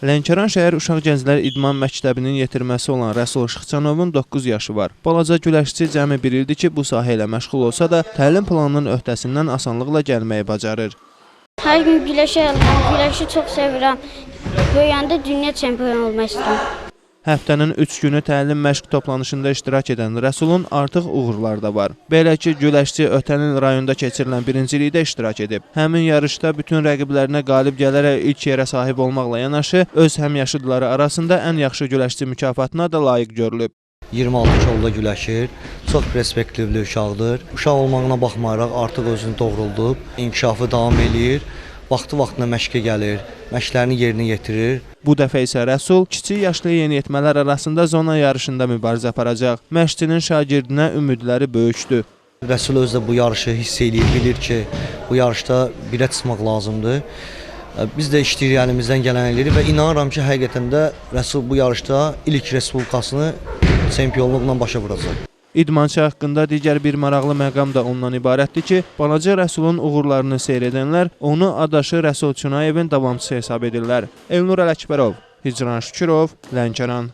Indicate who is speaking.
Speaker 1: Lənkəran şəhər Uşaq Gənclər İdman Məktəbinin yetirməsi olan Rəsul Şıxçanovun 9 yaşı var. Balaca güləşçi cəmi bir ildir ki, bu sahə ilə məşğul olsa da, təlim planının öhdəsindən asanlıqla gəlməyi bacarır.
Speaker 2: Hər gün güləşi çox sevirəm. Böyüyəndə dünya çempionu olmaq istəyirəm.
Speaker 1: Həftənin 3 günü təlim məşq toplanışında iştirak edən Rəsulun artıq uğurları da var. Belə ki, güləşçi ötən il rayonda keçirilən birincilikdə iştirak edib. Həmin yarışda bütün rəqiblərinə qalib gələrək ilk yerə sahib olmaqla yanaşı, öz həmyaşıdları arasında ən yaxşı güləşçi mükafatına da layiq görülüb.
Speaker 3: 26 kilda güləşir, çox perspektivli uşaqdır. Uşaq olmağına baxmayaraq artıq özünü doğruldub, inkişafı davam eləyir, vaxtı-vaxtına məşqə gəlir, məşqlərini yerinə yetirir.
Speaker 1: Bu dəfə isə Rəsul kiçik yaşlı yeniyetmələr arasında zona yarışında mübarizə aparacaq. Məşqçinin şagirdinə ümidləri böyükdür.
Speaker 3: Rəsul özü də bu yarışı hiss eləyir, bilir ki, bu yarışda birə çıxmaq lazımdır. Biz də işləyirik, əlimizdən gələn eləyirik və inanıram ki, həqiqətən də Rəsul bu yarışda ilk respublikasını çempionluqla başa vuracaq.
Speaker 1: İdmançı haqqında digər bir maraqlı məqam da ondan ibarətdir ki, balaca Rəsulun uğurlarını seyr edənlər onu adaşı Rəsul Çunayevin davamçısı hesab edirlər. Elnur Ələkbərov, Hicran Şükürov, Lənkəran.